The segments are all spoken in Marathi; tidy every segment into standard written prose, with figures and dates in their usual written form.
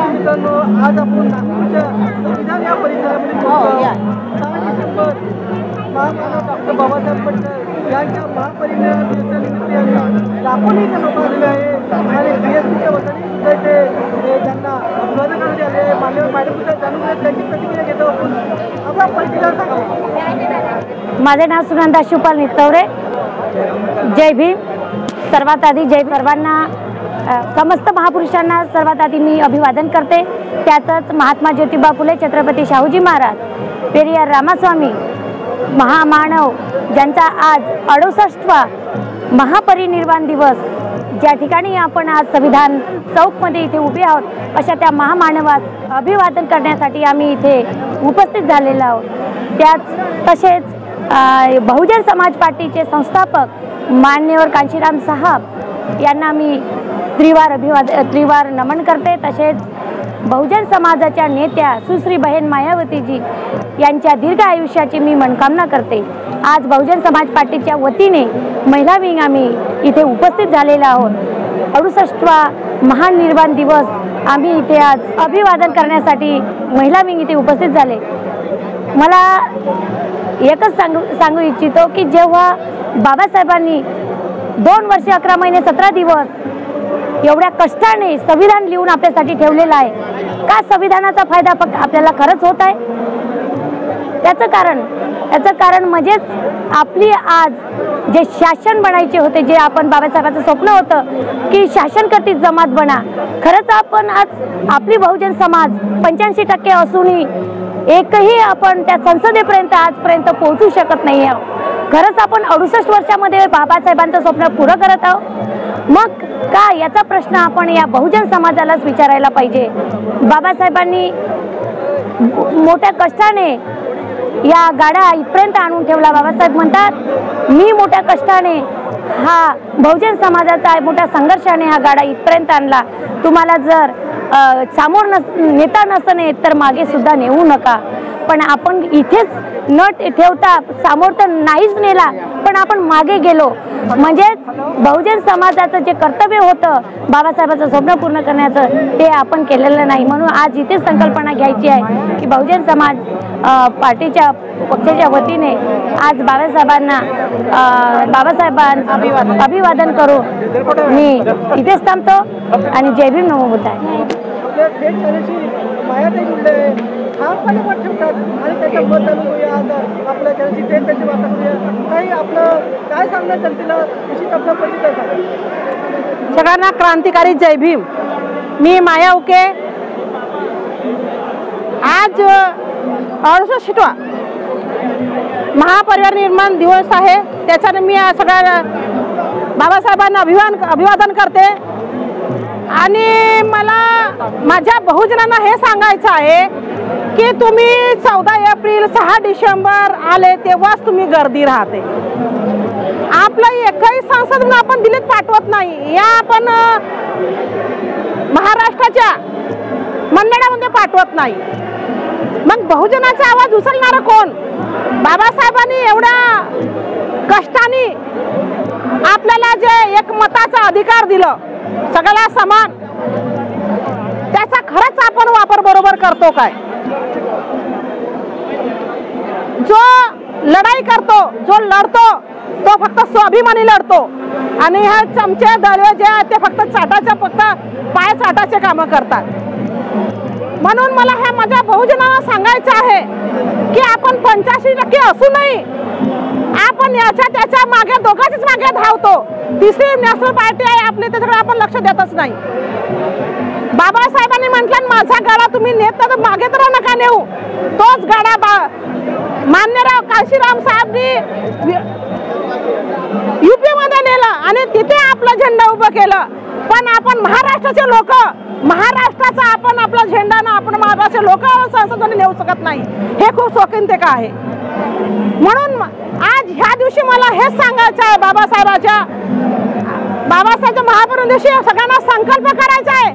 मित्रांनो, आज आपण नागपूरच्या संविधान या परिसरामध्ये 6 डिसेंबर महामानव डॉक्टर बाबासाहेब आंबेडकर यांच्या महापरिनिर्वाण दिवसानिमित्त लाखोनी लोक आलेले आहे आणि बीएसपीच्या वतीने सुद्धा इथे त्यांना अभिवादन करण्यात आले. मान्यवर मॅडम सुद्धा जाणून घेत त्यांची प्रतिक्रिया घेतो. आपला परिचय सांगा. माझे नाव सुनंदा शिवपाल नितवरे. जय भीम. सर्वात आधी जय सर्वांना, समस्त महापुरुषांना सर्वात आधी मी अभिवादन करते. त्यातच महात्मा ज्योतिबा फुले, छत्रपती शाहूजी महाराज, पेरियार रामास्वामी महामानव ज्यांचा आज 68वा महापरिनिर्वाण दिवस, ज्या ठिकाणी आपण आज संविधान चौकमध्ये इथे उभे आहोत, अशा त्या महामानवास अभिवादन करण्यासाठी आम्ही इथे उपस्थित झालेलो आहोत. तसेच बहुजन समाज पार्टीचे संस्थापक मान्यवर कांशीराम साहब यांना मी त्रिवार नमन करते. तसेच बहुजन समाजाच्या नेत्या सुश्री बहन मायावतीजी यांच्या दीर्घ आयुष्याची मी मनकामना करते. आज बहुजन समाज पार्टीच्या वतीने महिला विंग आम्ही इथे उपस्थित झालेलो आहोत. 68वा महानिर्वाण दिवस आम्ही इथे आज अभिवादन करण्यासाठी महिला विंग इथे उपस्थित झाले. मला एकच सांगू इच्छितो की जेव्हा बाबासाहेबांनी 2 वर्ष 11 महिने 17 दिवस एवढ्या कष्टाने संविधान लिहून आपल्यासाठी ठेवलेलं आहे, का संविधानाचा फायदा फक्त आपल्याला खरंच होत आहे? त्याचं कारण म्हणजेच आपली आज जे शासन बनायचे होते, जे आपण बाबासाहेबांचं स्वप्न होतं की शासनकर्ती जमात बना, खरंच आपण आज आपली बहुजन समाज 85% असूनही एकही आपण त्या संसदेपर्यंत आजपर्यंत पोहोचू शकत नाही आहोत. खरंच आपण 68 वर्षामध्ये बाबासाहेबांचं स्वप्न पुरं करत आहोत. मग का, याचा प्रश्न आपण या बहुजन समाजालाच विचारायला पाहिजे. बाबासाहेबांनी मोठ्या कष्टाने या गाडा इथपर्यंत आणून ठेवला. बाबासाहेब म्हणतात, मी मोठ्या कष्टाने हा बहुजन समाजाचा मोठ्या संघर्षाने हा गाडा इथपर्यंत आणला. तुम्हाला जर सामोर नेता नसणे तर मागे सुद्धा नेऊ नका. पण आपण इथेच न ठेवता समोर तर नाहीच नेला, पण आपण मागे गेलो. म्हणजे बहुजन समाजाचं जे कर्तव्य होतं बाबासाहेबांचं स्वप्न पूर्ण करण्याचं, ते आपण केलेलं नाही. म्हणून आज इथेच संकल्पना घ्यायची आहे की बहुजन समाज पार्टीच्या पक्षाच्या वतीने आज बाबासाहेबांना अभिवादन करू. मी इथेच थांबतो आणि जय भीम नमो बुद्धाय. सगळ्यांना क्रांतिकारी जय भीम. मी माया उके. आज 68वा महापरिनिर्वाण दिवस आहे. त्याच्याने मी सगळ्या बाबासाहेबांना अभिवादन करते. आणि मला माझ्या बहुजनांना हे सांगायचं आहे की तुम्ही 14 एप्रिल 6 डिसेंबर आले तेव्हाच तुम्ही गर्दी राहते. आपलं एकही सांसद म्हणून आपण दिल्लीत पाठवत नाही, या आपण महाराष्ट्राच्या मंडळामध्ये पाठवत नाही. मग बहुजनाचा आवाज उचलणारा कोण? बाबासाहेबांनी एवढ्या कष्टाने आपल्याला जे एक मताचा अधिकार दिलं, सगळ्याला समान, त्याचा खरंच आपण वापर बरोबर करतो काय? जो लढाई करतो, जो लढतो, तो फक्त स्वाभिमानी लढतो. आणि हे चमचे दळवे जे आहेत ते फक्त पाय चाटाचे कामं करतात. म्हणून मला ह्या माझ्या बहुजनांना सांगायचं आहे की आपण 85% असू नाही, आपण त्याच्या मागे दोघांच्याच मागे धावतो. तिसरी नॅशनल पार्टी आहे आपली, त्याच्याकडे आपण लक्ष देतच नाही. बाबासाहेबांनी म्हटलं, माझा गाडा तुम्ही नेत तर मागे तर नका नेऊ. तोच गाडा मान्यराव काशीराम साहेबनी युपी मध्ये नेला आणि तिथे आपला झेंडा उभा केला. पण आपण महाराष्ट्राचे लोक, महाराष्ट्राचा आपण आपला झेंडा ना आपण महाराष्ट्राचे लोक संसदेने नेऊ शकत नाही. हे खूप शोकीनतेका आहे. म्हणून आज ह्या दिवशी मला हेच सांगायचं आहे, बाबासाहेबांच्या महापरिनिर्वाण दिवशी सगळ्यांना संकल्प करायचा आहे,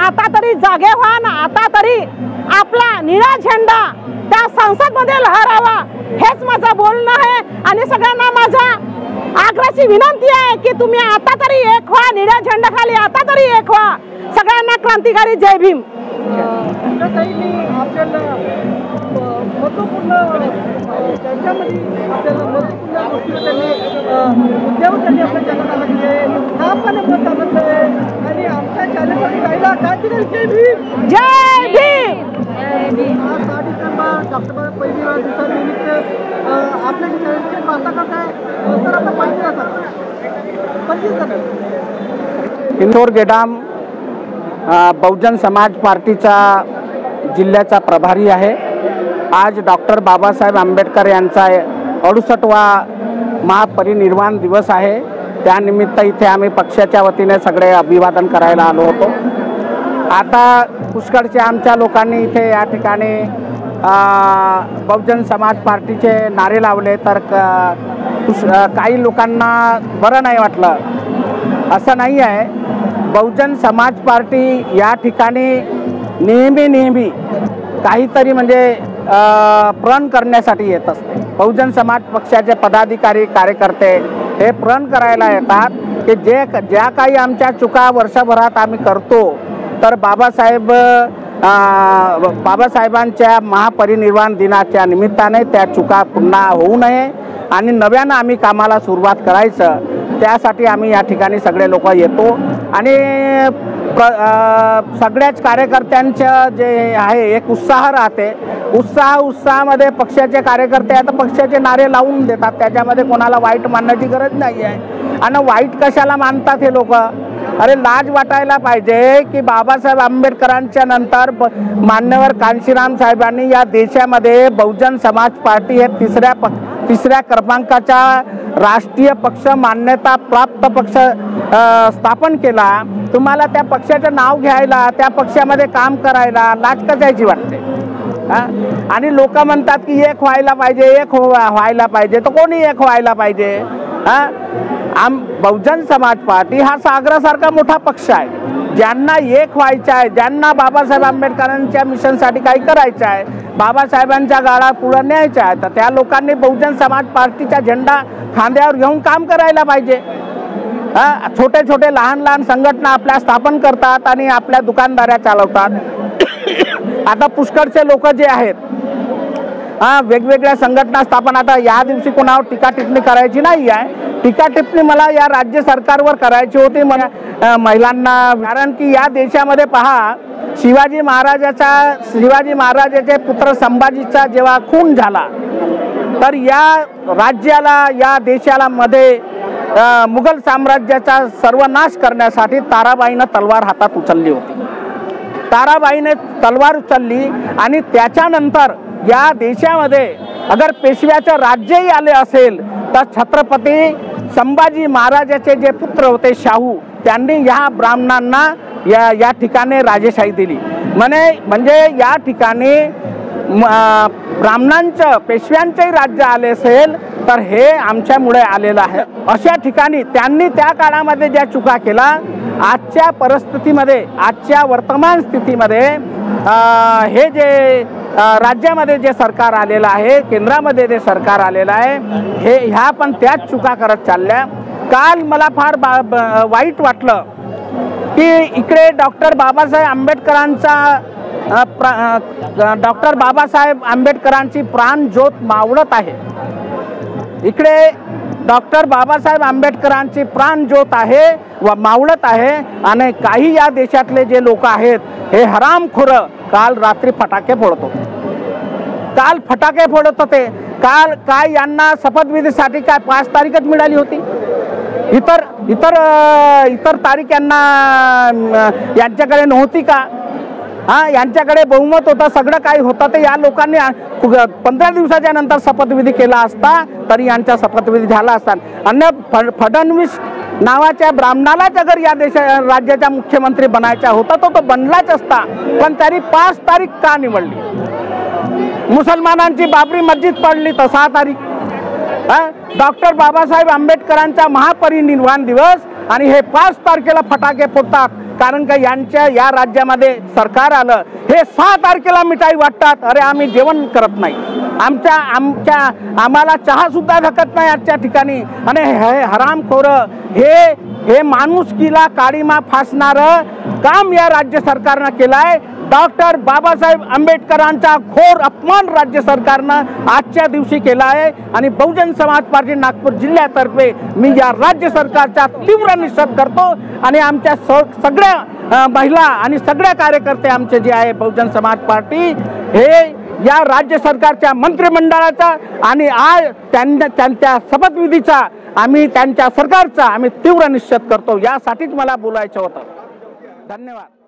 आता तरी जागे व्हा ना. आता तरी आपला निळा झेंडा त्या संसदमध्ये लहरावा, हेच माझं बोलणं आहे. आणि सगळ्यांना माझा आग्रहाची विनंती आहे की तुम्ही आता तरी एक व्हा, निळ्या झेंड्याखाली आता तरी एक व्हा. सगळ्यांना क्रांतिकारी जय भीम. आपल्याला महत्वपूर्ण त्यांच्यामध्ये आपल्याला महत्वपूर्ण गोष्टी त्यांनी आपल्या जगाला दिली आहे. आपण मत आहे आणि आमच्या चॅनलवर राहिला क्रांतिकारी जय भीम. जय भीम. आज 6 डिसेंबर डॉक्टर बाबासाहेब पहिली दिवसानिमित्त आपल्या चॅनलची वार्ता करताय. तर आता पाहिजे इंदोर गेडाम बहुजन समाज पार्टीचा जिल्ह्याचा प्रभारी आहे. आज डॉक्टर बाबासाहेब आंबेडकर यांचा 68वा महापरिनिर्वाण दिवस आहे. त्यानिमित्त इथे आम्ही पक्षाच्या वतीने सगळे अभिवादन करायला आलो होतो. आता पुष्कळचे आमच्या लोकांनी इथे या ठिकाणी बहुजन समाज पार्टीचे नारे लावले, तर काही लोकांना बरं नाही वाटलं. असं नाही आहे. बहुजन समाज पार्टी या ठिकाणी नेहमी काहीतरी म्हणजे प्रण करण्यासाठी येत असते. बहुजन समाज पक्षाचे पदाधिकारी कार्यकर्ते हे प्रण करायला येतात की ज्या काही आमच्या चुका वर्षभरात आम्ही करतो, तर बाबासाहेबांच्या महापरिनिर्वाण दिनाच्या निमित्ताने त्या चुका पुन्हा होऊ नये आणि नव्यानं आम्ही कामाला सुरुवात करायचं, त्यासाठी आम्ही या ठिकाणी सगळे लोक येतो. आणि सगळ्याच कार्यकर्त्यांचं जे आहे एक उत्साह राहते. उत्साहामध्ये पक्षाचे कार्यकर्ते आता पक्षाचे नारे लावून देतात. त्याच्यामध्ये कोणाला वाईट मानण्याची गरज नाही आहे. आणि वाईट कशाला मानतात हे लोक? अरे लाज वाटायला पाहिजे की बाबासाहेब आंबेडकरांच्या नंतर मान्यवर कांशीराम साहेबांनी या देशामध्ये बहुजन समाज पार्टी हे तिसऱ्या क्रमांकाचा राष्ट्रीय पक्ष, मान्यता प्राप्त पक्ष स्थापन केला. तुम्हाला त्या पक्षाचं नाव घ्यायला, त्या पक्षामध्ये काम करायला लाज कशाची वाटते? आणि लोक म्हणतात की एक व्हायला पाहिजे, एक व्हायला पाहिजे. तर कोणी एक व्हायला पाहिजे? बहुजन समाज पार्टी हा सागरासारखा मोठा पक्ष आहे. ज्यांना एक व्हायचं आहे, ज्यांना बाबासाहेब आंबेडकरांच्या मिशनसाठी काही करायचं आहे, बाबासाहेबांच्या गाडा पुढे न्यायचा आहे, तर त्या लोकांनी बहुजन समाज पार्टीचा झेंडा खांद्यावर घेऊन काम करायला पाहिजे. छोटे लहान संघटना आपल्या स्थापन करतात आणि आपल्या दुकानदाऱ्या चालवतात. आता पुष्कळचे लोक जे आहेत वेगवेगळ्या संघटना स्थापन, आता या दिवशी कोणावर टीका टिप्पणी करायची नाही आहे. टीका टिप्पणी मला या राज्य सरकारवर करायची होती महिलांना. कारण की या देशामध्ये पहा, शिवाजी महाराजाचे पुत्र संभाजीचा जेव्हा खून झाला, तर या राज्याला, या देशाला मध्ये मुघल साम्राज्याचा सर्वनाश करण्यासाठी ताराबाईनं तलवार हातात उचलली होती. ताराबाईने तलवार उचलली आणि त्याच्यानंतर या देशामध्ये अगर पेशव्याचं राज्यही आले असेल, तर छत्रपती संभाजी महाराजाचे जे पुत्र होते शाहू, त्यांनी या ब्राह्मणांना या ठिकाणी राजेशाही दिली. म्हणजे या ठिकाणी ब्राह्मणांचं, पेशव्यांचंही राज्य आले असेल, तर हे आमच्यामुळे आलेलं आहे. अशा ठिकाणी त्यांनी त्या काळामध्ये ज्या चुका केला, आजच्या परिस्थितीमध्ये, आजच्या वर्तमान स्थितीमध्ये हे जे राज्यामध्ये जे सरकार आलेलं आहे, केंद्रामध्ये जे सरकार आलेलं आहे, ह्या पण त्याच चुका करत चालल्या. काल मला फार वाईट वाटलं की इकडे डॉक्टर बाबासाहेब आंबेडकरांची प्राणज्योत मावळत आहे. इकडे डॉक्टर बाबासाहेब आंबेडकरांची प्राणज्योत आहे व मावळत आहे. आणि काही या देशातले जे लोक आहेत, हे हरामखोरं काल रात्री फटाके फोडत होते. काल काय यांना शपथविधीसाठी काय 5 तारीखच मिळाली होती? इतर तारीख यांच्याकडे नव्हती का? यांच्याकडे बहुमत होतं, सगळं काही होतं. तर या लोकांनी 15 दिवसाच्या नंतर शपथविधी केला असता तरी यांचा शपथविधी झाला असता. अन्य फडणवीस नावाच्या ब्राह्मणालाच अगर या राज्याचा मुख्यमंत्री बनायचा होता तो बनलाच असता. पण तरी 5 तारीख का निवडली? मुसलमानांची बाबरी मस्जिद पडली तर 6 तारीख. डॉक्टर बाबासाहेब आंबेडकरांचा महापरिनिर्वाण दिवस आणि हे 5 तारखेला फटाके फोडतात, कारण का यांच्या या राज्यामध्ये सरकार आलं, हे 6 तारखेला मिठाई वाटतात. अरे आम्ही जेवण करत नाही, आम्हाला चहा सुद्धा धकत नाही आजच्या ठिकाणी. आणि हे हरामखोरं हे माणुसकीला काळीमा फासणारं काम या राज्य सरकारनं केलंय. डॉक्टर बाबासाहेब आंबेडकरांचा घोर अपमान राज्य सरकारनं आजच्या दिवशी केला आहे आणि बहुजन समाज पार्टी नागपूर जिल्ह्यातर्फे मी या राज्य सरकारचा तीव्र निषेध करतो. आणि आमच्या सगळ्या महिला आणि सगळ्या कार्यकर्ते आमचे जे आहे बहुजन समाज पार्टी हे या राज्य सरकारच्या मंत्रिमंडळाचा आणि आज त्यांच्या शपथविधीचा त्यांच्या सरकारचा आम्ही तीव्र निषेध करतो. यासाठीच मला बोलायचं होतं. धन्यवाद.